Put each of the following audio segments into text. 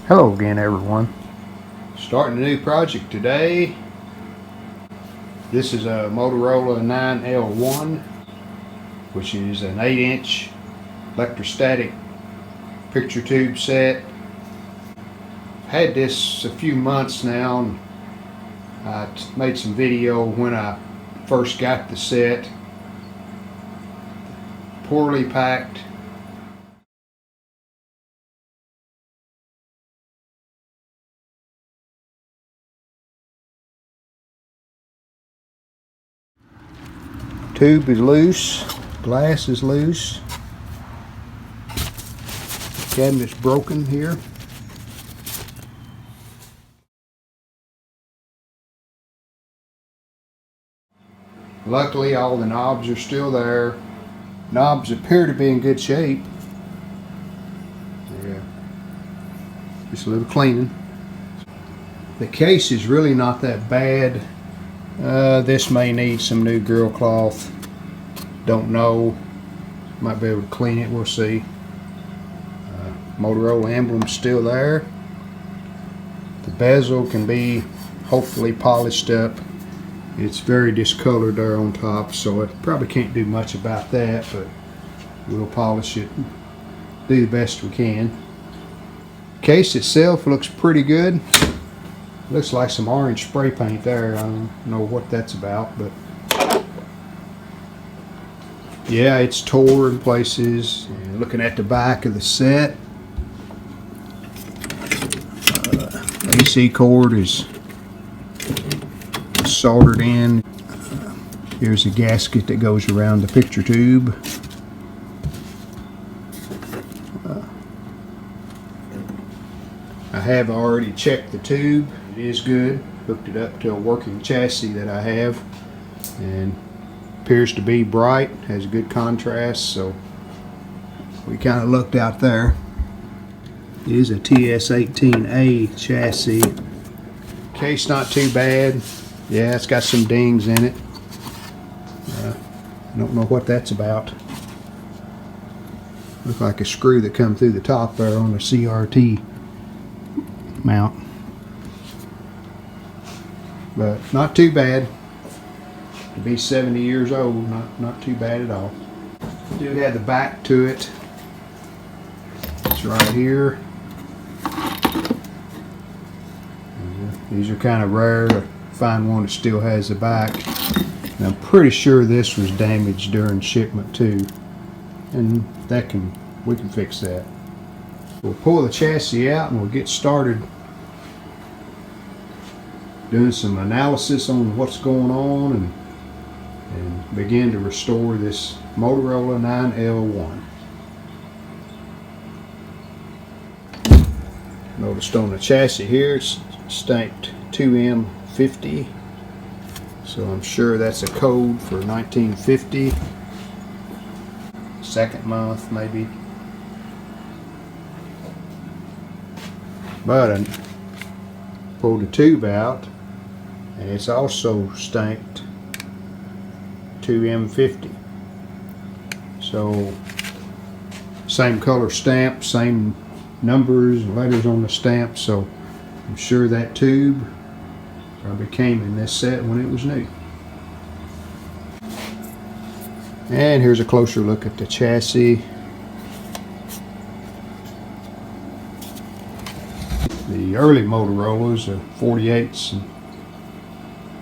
Hello again, everyone. Starting a new project today. This is a Motorola 9L1, which is an 8-inch electrostatic picture tube set. Had this a few months now, and I made some video when I first got the set. Poorly packed. Tube is loose, glass is loose, cabinet's broken here. Luckily all the knobs are still there. Knobs appear to be in good shape. Yeah, just a little cleaning. The case is really not that bad. This may need some new grill cloth. Don't know. Might be able to clean it. We'll see. Motorola emblem's still there. The bezel can be hopefully polished up. It's very discolored there on top, so I probably can't do much about that, but we'll polish it. Do the best we can. Case itself looks pretty good. Looks like some orange spray paint there. I don't know what that's about, but yeah, it's tore in places. And looking at the back of the set, AC cord is soldered in. Here's a gasket that goes around the picture tube. I have already checked the tube. It is good. Hooked it up to a working chassis that I have, and appears to be bright, has good contrast, so we kind of looked out there. It is a TS18A chassis. Case not too bad. Yeah, it's got some dings in it. I don't know what that's about. Looks like a screw that come through the top there on the CRT mount. But not too bad. To be 70 years old, not too bad at all. Do have the back to it. It's right here. These are kind of rare to find one that still has the back. And I'm pretty sure this was damaged during shipment too, and we can fix that. We'll pull the chassis out and we'll get started doing some analysis on what's going on and begin to restore this Motorola 9L1. Noticed on the chassis here it's stamped 2M50, so I'm sure that's a code for 1950, second month maybe. But I pulled the tube out and it's also stamped 2M50, so same color stamp, same numbers and letters on the stamp, so I'm sure that tube probably came in this set when it was new. And here's a closer look at the chassis. The early Motorola's, the 48s and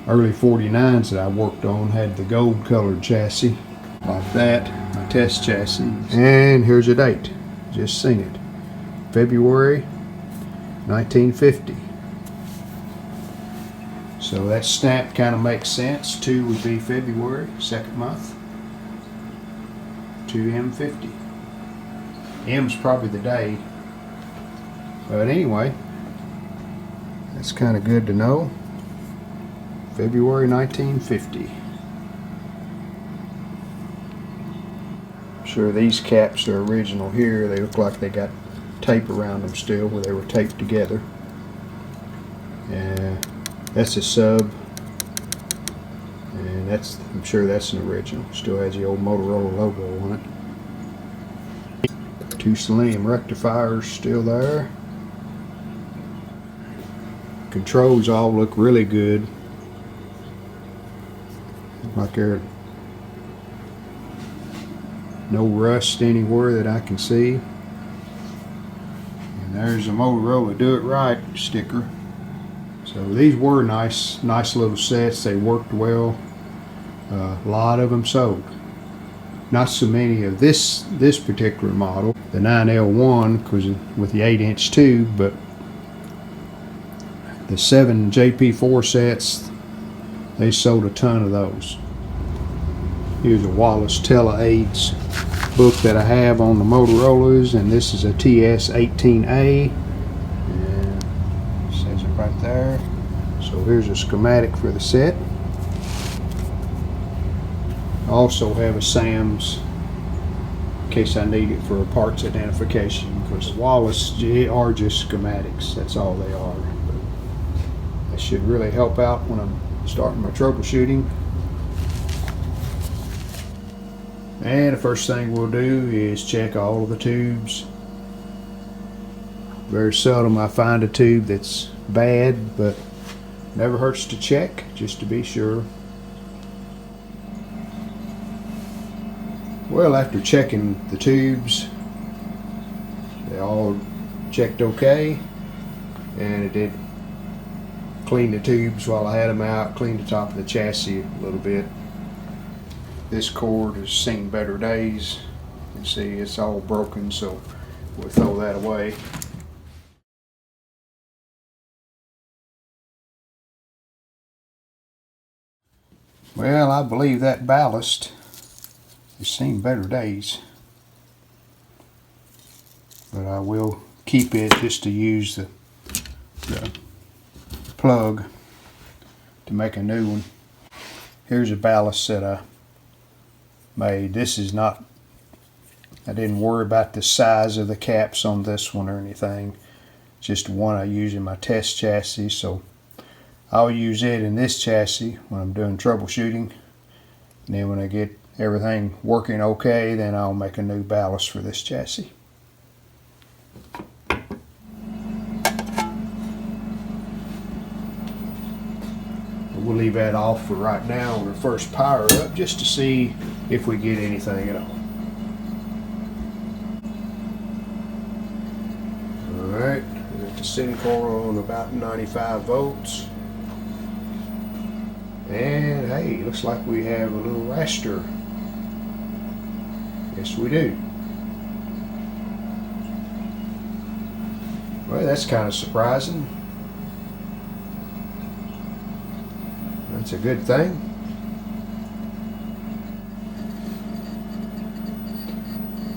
early 49s that I worked on, had the gold colored chassis like that, my test chassis. And here's a date, just seen it, February 1950. So that stamp kind of makes sense. 2 would be February, second month. 2M50. M's probably the day. But anyway, that's kind of good to know. February 1950. I'm sure these caps are original here. They look like they got tape around them still where they were taped together. Yeah, that's a sub. And I'm sure that's an original. Still has the old Motorola logo on it. 2 selenium rectifiers still there. controls all look really good. Like there no rust anywhere that I can see. And there's a Motorola Do It Right sticker. So these were nice little sets. They worked well. A lot of them sold. Not so many of this particular model, the 9L1, because with the 8-inch tube, but the 7 JP4 sets, they sold a ton of those. Here's a Wallace TeleAids book that I have on the Motorola's, and this is a TS18A, and it says it right there. So here's a schematic for the set. I also have a Sam's in case I need it for a parts identification, because Wallace are just schematics, that's all they are. But that should really help out when I'm starting my troubleshooting. And the first thing we'll do is check all of the tubes. Very seldom I find a tube that's bad, but never hurts to check just to be sure. Well, after checking the tubes, they all checked okay, and it did clean the tubes while I had them out, cleaned the top of the chassis a little bit. This cord has seen better days. You can see it's all broken, so we'll throw that away. Well, I believe that ballast has seen better days, but I will keep it just to use the plug to make a new one. Here's a ballast that I made. This is not, I didn't worry about the size of the caps on this one or anything. Just one I use in my test chassis, so I'll use it in this chassis when I'm doing troubleshooting. And then when I get everything working okay, then I'll make a new ballast for this chassis. We'll leave that off for right now on the first power up, just to see if we get anything at all. Alright, we got the syn coil on about 95 volts. And hey, looks like we have a little raster. Yes, we do. Well, that's kind of surprising. That's a good thing.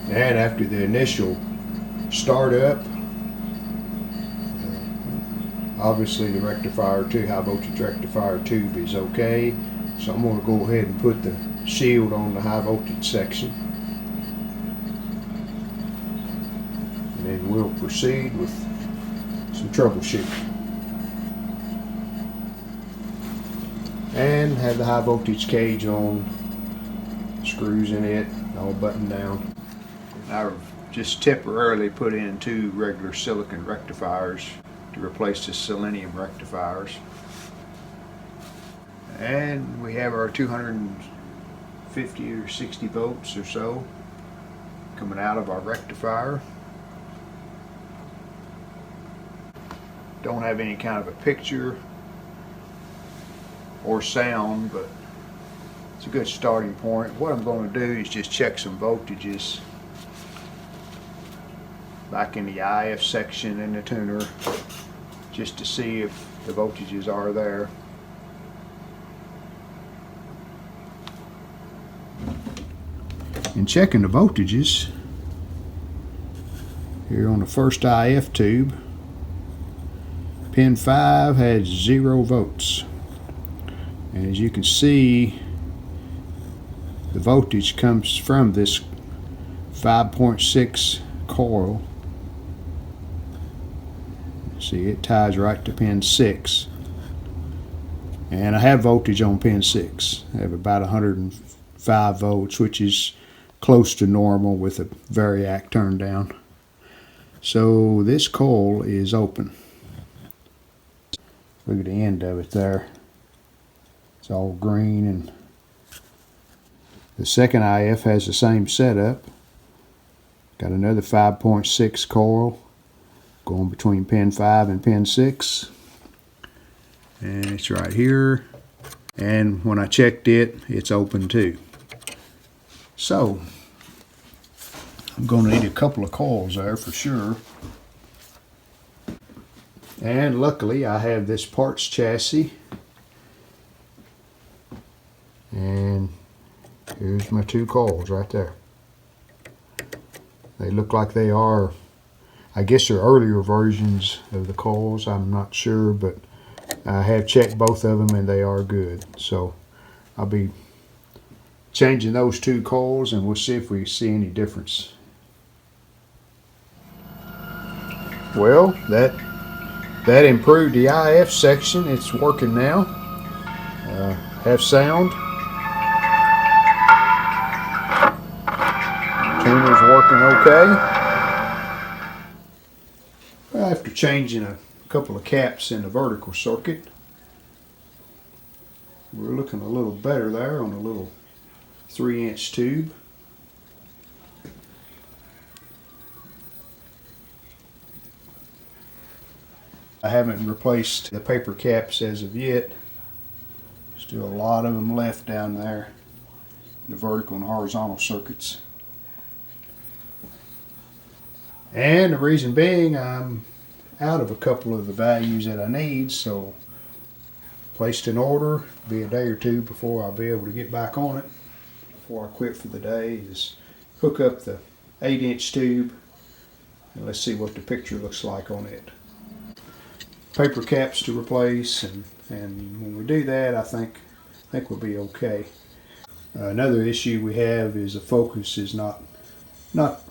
And after the initial startup, obviously the rectifier tube, high voltage rectifier tube is okay. So I'm going to go ahead and put the shield on the high voltage section. And then we'll proceed with some troubleshooting. And have the high voltage cage on, screws in it, all buttoned down. I've just temporarily put in 2 regular silicon rectifiers to replace the selenium rectifiers. And we have our 250 or 60 volts or so coming out of our rectifier. Don't have any kind of a picture or sound, but it's a good starting point. What I'm going to do is just check some voltages back in the IF section in the tuner, just to see if the voltages are there. In checking the voltages here on the first IF tube, pin 5 has 0 volts. And as you can see, the voltage comes from this 5.6 coil. See, it ties right to pin 6. And I have voltage on pin 6. I have about 105 volts, which is close to normal with a variac turned down. So this coil is open. Look at the end of it there. It's all green, and the second IF has the same setup. Got another 5.6 coil going between pin 5 and pin 6. And it's right here. And when I checked it, it's open too. So, I'm going to need a couple of coils there for sure. And luckily I have this parts chassis. And here's my 2 coils right there. They look like they are, I guess they're earlier versions of the coils, I'm not sure, but I have checked both of them and they are good. So I'll be changing those 2 coils and we'll see if we see any difference. Well, that improved the IF section. It's working now. Have sound. Tuner's working okay. After changing a couple of caps in the vertical circuit, we're looking a little better there on a little 3-inch tube. I haven't replaced the paper caps as of yet. Still a lot of them left down there, the vertical and horizontal circuits. And the reason being, I'm out of a couple of the values that I need, so placed an order. Be a day or two before I'll be able to get back on it. Before I quit for the day, is hook up the 8-inch tube and let's see what the picture looks like on it. Paper caps to replace, and when we do that, I think we'll be okay. Another issue we have is the focus is not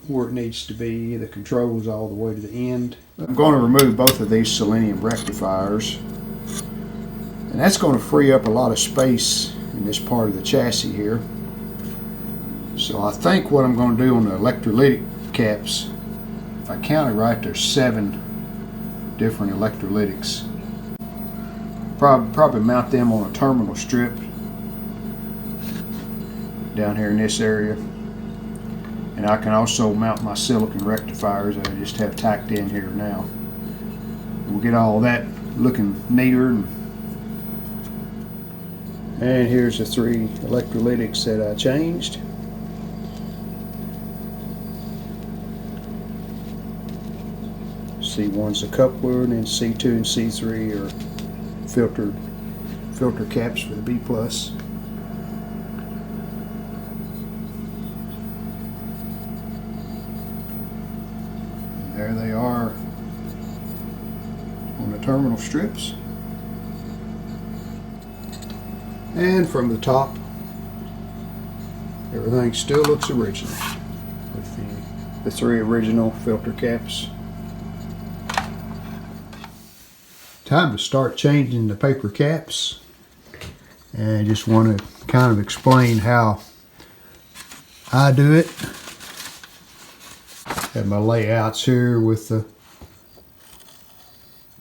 where it needs to be. The control's all the way to the end. I'm going to remove both of these selenium rectifiers, and that's going to free up a lot of space in this part of the chassis here. So I think what I'm going to do on the electrolytic caps, if I count it right, there's 7 different electrolytics. Probably mount them on a terminal strip down here in this area. And I can also mount my silicon rectifiers that I just have tacked in here now. We'll get all that looking neater. And here's the 3 electrolytics that I changed. C1's the coupler, and then C2 and C3 are filter caps for the B+. And there they are on the terminal strips. And from the top, everything still looks original with the 3 original filter caps. Time to start changing the paper caps, and I just want to kind of explain how I do it. Have my layouts here with the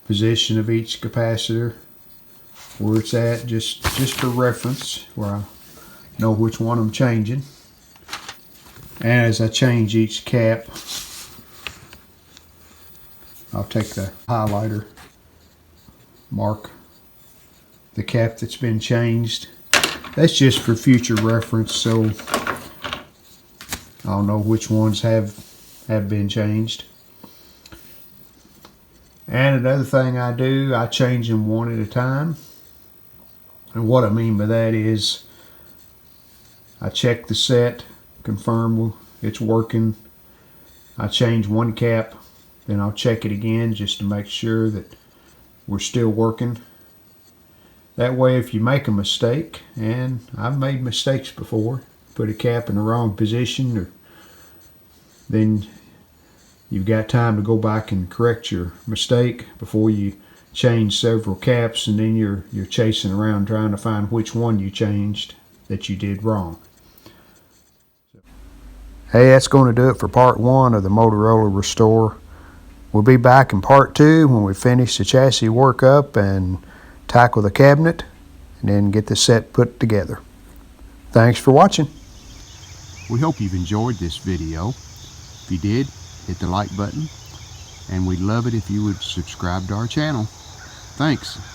position of each capacitor, where it's at, just for reference, where I know which one I'm changing. And as I change each cap, I'll take the highlighter, mark the cap that's been changed. That's just for future reference, so I'll know which ones have been changed. And another thing I do, I change them one at a time. And what I mean by that is I check the set, confirm it's working. I change one cap, then I'll check it again just to make sure that we're still working. That way, if you make a mistake, and I've made mistakes before, put a cap in the wrong position, then you've got time to go back and correct your mistake before you change several caps, and then you're chasing around trying to find which one you changed that you did wrong. Hey, that's going to do it for part 1 of the Motorola Restore. We'll be back in part 2 when we finish the chassis workup and tackle the cabinet, and then get the set put together. Thanks for watching. We hope you've enjoyed this video. If you did, hit the like button, and we'd love it if you would subscribe to our channel. Thanks.